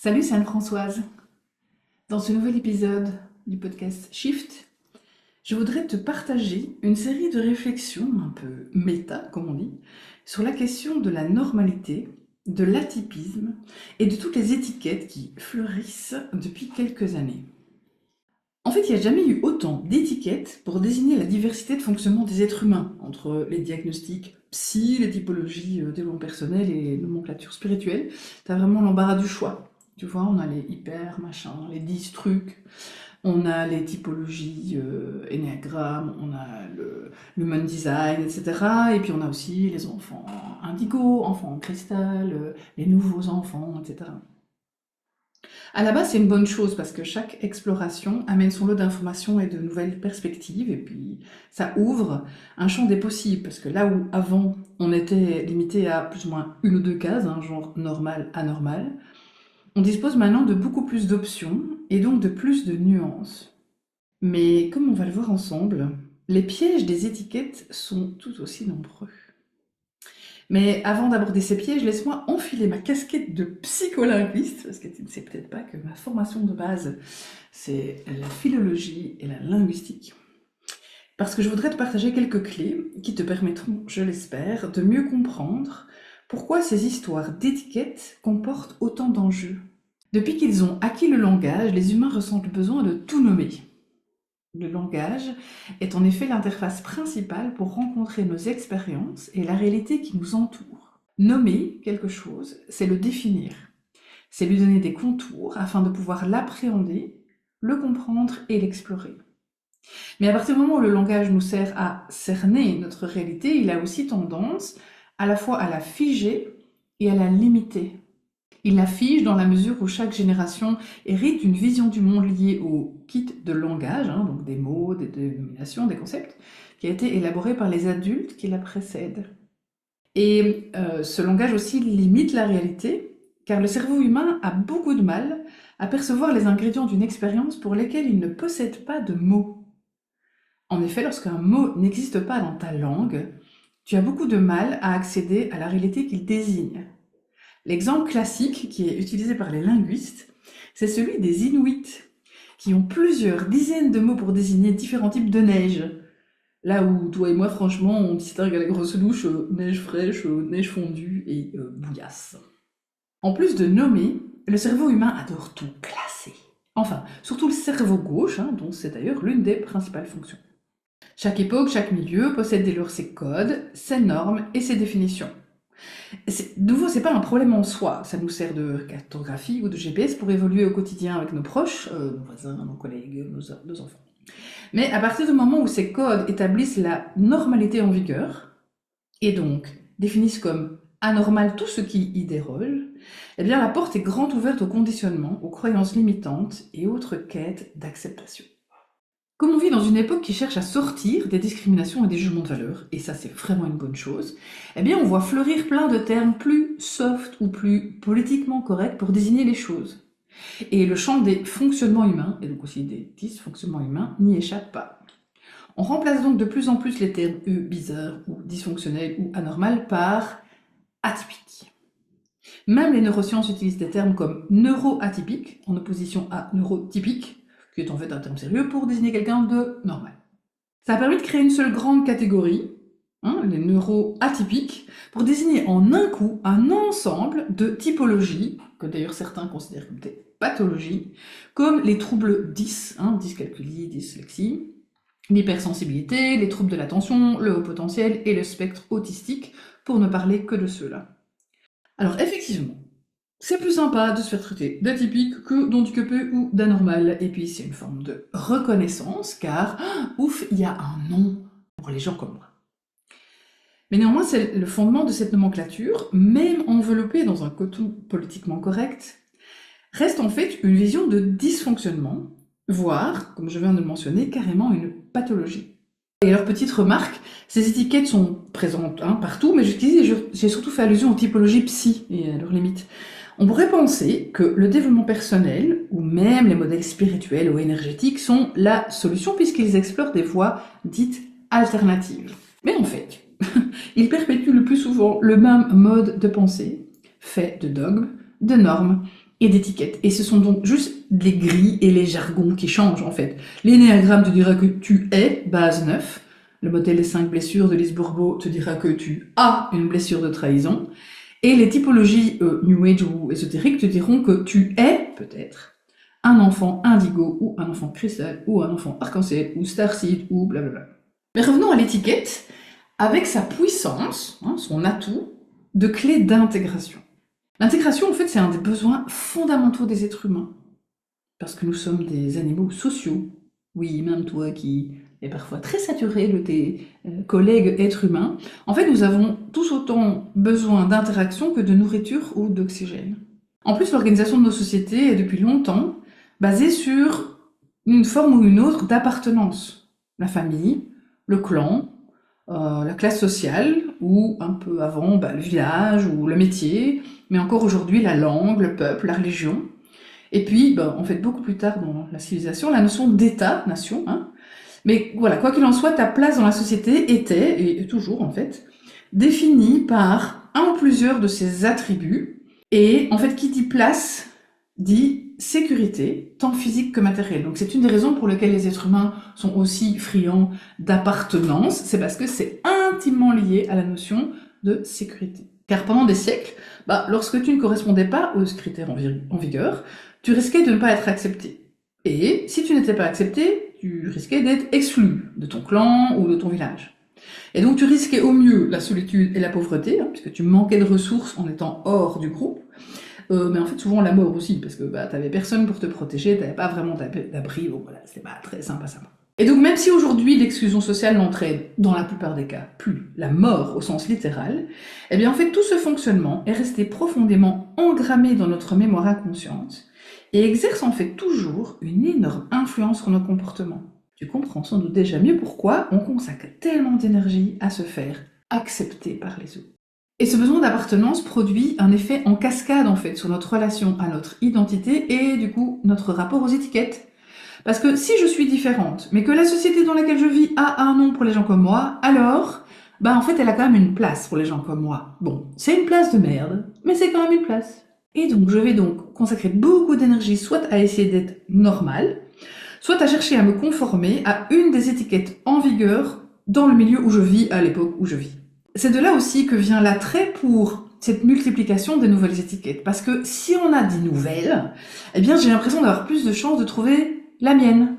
Salut, c'est Anne-Françoise. Dans ce nouvel épisode du podcast Shift, je voudrais te partager une série de réflexions un peu méta, comme on dit, sur la question de la normalité, de l'atypisme et de toutes les étiquettes qui fleurissent depuis quelques années. En fait, il n'y a jamais eu autant d'étiquettes pour désigner la diversité de fonctionnement des êtres humains, entre les diagnostics psy, les typologies développement personnel et les nomenclatures spirituelles. T'as vraiment l'embarras du choix. Tu vois, on a les hyper, machin, les 10 trucs, on a les typologies énéagrammes, on a le human design, etc. Et puis on a aussi les enfants indigo, enfants en cristal, les nouveaux enfants, etc. À la base, c'est une bonne chose parce que chaque exploration amène son lot d'informations et de nouvelles perspectives, et puis ça ouvre un champ des possibles, parce que là où avant on était limité à plus ou moins une ou deux cases, genre normal, anormal, on dispose maintenant de beaucoup plus d'options et donc de plus de nuances. Mais comme on va le voir ensemble, les pièges des étiquettes sont tout aussi nombreux. Mais avant d'aborder ces pièges, laisse-moi enfiler ma casquette de psycholinguiste, parce que tu ne sais peut-être pas que ma formation de base, c'est la philologie et la linguistique. Parce que je voudrais te partager quelques clés qui te permettront, je l'espère, de mieux comprendre pourquoi ces histoires d'étiquettes comportent autant d'enjeux. Depuis qu'ils ont acquis le langage, les humains ressentent le besoin de tout nommer. Le langage est en effet l'interface principale pour rencontrer nos expériences et la réalité qui nous entoure. Nommer quelque chose, c'est le définir. C'est lui donner des contours afin de pouvoir l'appréhender, le comprendre et l'explorer. Mais à partir du moment où le langage nous sert à cerner notre réalité, il a aussi tendance à la fois à la figer et à la limiter. Il la fige dans la mesure où chaque génération hérite d'une vision du monde liée au kit de langage, donc des mots, des dénominations, des concepts, qui a été élaboré par les adultes qui la précèdent. Et ce langage aussi limite la réalité, car le cerveau humain a beaucoup de mal à percevoir les ingrédients d'une expérience pour lesquels il ne possède pas de mots. En effet, lorsqu'un mot n'existe pas dans ta langue, tu as beaucoup de mal à accéder à la réalité qu'il désigne. L'exemple classique qui est utilisé par les linguistes, c'est celui des Inuits, qui ont plusieurs dizaines de mots pour désigner différents types de neige. Là où toi et moi, franchement, on distingue à la grosse louche neige fraîche, neige fondue et bouillasse. En plus de nommer, le cerveau humain adore tout classer. Enfin, surtout le cerveau gauche, dont c'est d'ailleurs l'une des principales fonctions. Chaque époque, chaque milieu possède dès lors ses codes, ses normes et ses définitions. De nouveau, c'est pas un problème en soi, ça nous sert de cartographie ou de GPS pour évoluer au quotidien avec nos proches, nos voisins, nos collègues, nos enfants. Mais à partir du moment où ces codes établissent la normalité en vigueur, et donc définissent comme anormal tout ce qui y déroge, eh bien la porte est grande ouverte au conditionnement, aux croyances limitantes et autres quêtes d'acceptation. Comme on vit dans une époque qui cherche à sortir des discriminations et des jugements de valeur, et ça c'est vraiment une bonne chose, eh bien on voit fleurir plein de termes plus soft ou plus politiquement corrects pour désigner les choses. Et le champ des fonctionnements humains, et donc aussi des dysfonctionnements humains, n'y échappe pas. On remplace donc de plus en plus les termes bizarres ou dysfonctionnels ou anormal par atypiques. Même les neurosciences utilisent des termes comme neuroatypique en opposition à neurotypique, qui est en fait un terme sérieux pour désigner quelqu'un de normal. Ça a permis de créer une seule grande catégorie, les neuroatypiques, pour désigner en un coup un ensemble de typologies, que d'ailleurs certains considèrent comme des pathologies, comme les troubles dyscalculie, dyslexie, l'hypersensibilité, les troubles de l'attention, le haut potentiel et le spectre autistique, pour ne parler que de ceux-là. Alors effectivement, c'est plus sympa de se faire traiter d'atypique que d'handicapé ou d'anormal. Et puis c'est une forme de reconnaissance, car, ouf, il y a un nom pour les gens comme moi. Mais néanmoins, c'est le fondement de cette nomenclature, même enveloppée dans un coton politiquement correct, reste en fait une vision de dysfonctionnement, voire, comme je viens de le mentionner, carrément une pathologie. Et alors, petite remarque, ces étiquettes sont présentes partout, mais j'ai surtout fait allusion aux typologies psy et à leurs limites. On pourrait penser que le développement personnel, ou même les modèles spirituels ou énergétiques, sont la solution puisqu'ils explorent des voies dites alternatives. Mais en fait, ils perpétuent le plus souvent le même mode de pensée, fait de dogmes, de normes et d'étiquettes. Et ce sont donc juste les grilles et les jargons qui changent en fait. L'énéagramme te dira que tu es base 9. Le modèle des 5 blessures de Lise Bourbeau te dira que tu as une blessure de trahison. Et les typologies New Age ou ésotériques te diront que tu es, peut-être, un enfant indigo, ou un enfant cristal, ou un enfant arc-en-ciel, ou starseed, ou blablabla. Mais revenons à l'étiquette, avec sa puissance, son atout, de clé d'intégration. L'intégration, en fait, c'est un des besoins fondamentaux des êtres humains. Parce que nous sommes des animaux sociaux. Oui, même toi qui es parfois très saturé de tes collègues êtres humains. En fait, nous avons tous autant besoin d'interaction que de nourriture ou d'oxygène. En plus, l'organisation de nos sociétés est depuis longtemps basée sur une forme ou une autre d'appartenance. La famille, le clan, la classe sociale, ou un peu avant, le village ou le métier, mais encore aujourd'hui la langue, le peuple, la religion. Et puis, en fait, beaucoup plus tard dans la civilisation, la notion d'État, nation, Mais voilà, quoi qu'il en soit, ta place dans la société était, et est toujours en fait, définie par un ou plusieurs de ces attributs. Et en fait, qui dit place, dit sécurité, tant physique que matérielle. Donc c'est une des raisons pour lesquelles les êtres humains sont aussi friands d'appartenance, c'est parce que c'est intimement lié à la notion de sécurité. Car pendant des siècles, lorsque tu ne correspondais pas aux critères en vigueur, tu risquais de ne pas être accepté. Et si tu n'étais pas accepté, tu risquais d'être exclu de ton clan ou de ton village. Et donc tu risquais au mieux la solitude et la pauvreté, puisque tu manquais de ressources en étant hors du groupe, mais en fait souvent la mort aussi, parce que t'avais personne pour te protéger, t'avais pas vraiment d'abri, donc voilà, c'était pas très sympa. Et donc même si aujourd'hui l'exclusion sociale n'entraîne, dans la plupart des cas, plus la mort au sens littéral, eh bien en fait tout ce fonctionnement est resté profondément engrammé dans notre mémoire inconsciente, et exerce en fait toujours une énorme influence sur nos comportements. Tu comprends sans doute déjà mieux pourquoi on consacre tellement d'énergie à se faire accepter par les autres. Et ce besoin d'appartenance produit un effet en cascade en fait sur notre relation à notre identité et du coup notre rapport aux étiquettes. Parce que si je suis différente, mais que la société dans laquelle je vis a un nom pour les gens comme moi, alors, en fait elle a quand même une place pour les gens comme moi. Bon, c'est une place de merde, mais c'est quand même une place. Et donc, je vais donc consacrer beaucoup d'énergie soit à essayer d'être normale, soit à chercher à me conformer à une des étiquettes en vigueur dans le milieu où je vis, à l'époque où je vis. C'est de là aussi que vient l'attrait pour cette multiplication des nouvelles étiquettes. Parce que si on a des nouvelles, eh bien j'ai l'impression d'avoir plus de chances de trouver la mienne.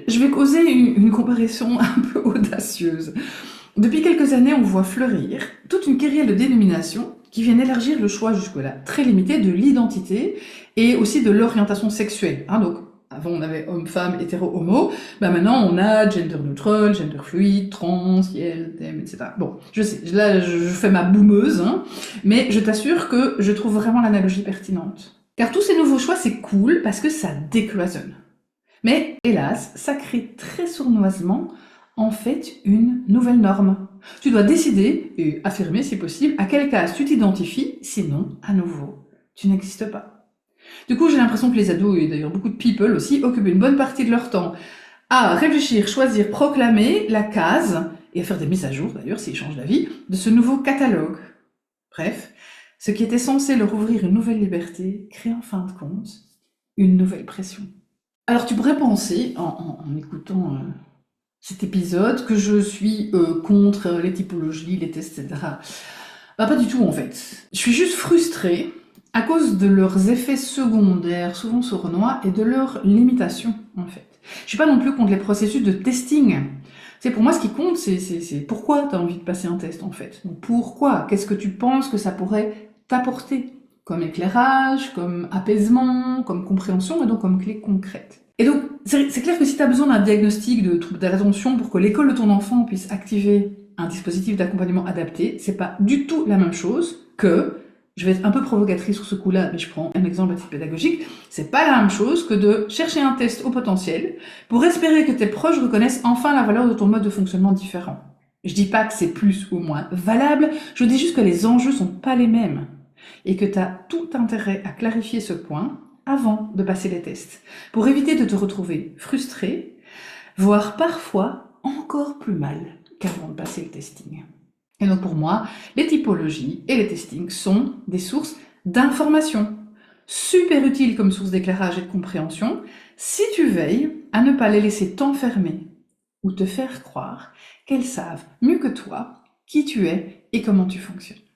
Je vais causer une comparaison un peu audacieuse. Depuis quelques années, on voit fleurir toute une kyrielle de dénominations qui viennent élargir le choix jusque-là très limité de l'identité et aussi de l'orientation sexuelle. Donc, avant on avait homme-femme, hétéro-homo, maintenant on a gender neutral, gender fluide, trans, YEL, TM, etc. Bon, je sais, là je fais ma boumeuse, mais je t'assure que je trouve vraiment l'analogie pertinente. Car tous ces nouveaux choix, c'est cool parce que ça décloisonne. Mais hélas, ça crée très sournoisement en fait une nouvelle norme. Tu dois décider, et affirmer si possible, à quelle case tu t'identifies, sinon, à nouveau, tu n'existes pas. Du coup, j'ai l'impression que les ados, et d'ailleurs beaucoup de people aussi, occupent une bonne partie de leur temps à réfléchir, choisir, proclamer la case, et à faire des mises à jour d'ailleurs, s'ils changent d'avis, de ce nouveau catalogue. Bref, ce qui était censé leur ouvrir une nouvelle liberté, crée en fin de compte une nouvelle pression. Alors tu pourrais penser, en écoutant cet épisode, que je suis contre les typologies, les tests, etc. Pas du tout en fait. Je suis juste frustrée à cause de leurs effets secondaires, souvent sournois, et de leurs limitations en fait. Je suis pas non plus contre les processus de testing. Pour moi, ce qui compte, c'est pourquoi tu as envie de passer un test en fait. Donc pourquoi? Qu'est-ce que tu penses que ça pourrait t'apporter? Comme éclairage, comme apaisement, comme compréhension, et donc comme clé concrète. Et donc, c'est clair que si tu as besoin d'un diagnostic de trouble de l'attention pour que l'école de ton enfant puisse activer un dispositif d'accompagnement adapté, c'est pas du tout la même chose que, je vais être un peu provocatrice sur ce coup-là, mais je prends un exemple à titre pédagogique, c'est pas la même chose que de chercher un test au potentiel pour espérer que tes proches reconnaissent enfin la valeur de ton mode de fonctionnement différent. Je dis pas que c'est plus ou moins valable, je dis juste que les enjeux sont pas les mêmes et que tu as tout intérêt à clarifier ce point avant de passer les tests, pour éviter de te retrouver frustré, voire parfois encore plus mal qu'avant de passer le testing. Et donc pour moi, les typologies et les testings sont des sources d'informations super utiles comme source d'éclairage et de compréhension, si tu veilles à ne pas les laisser t'enfermer ou te faire croire qu'elles savent mieux que toi qui tu es et comment tu fonctionnes.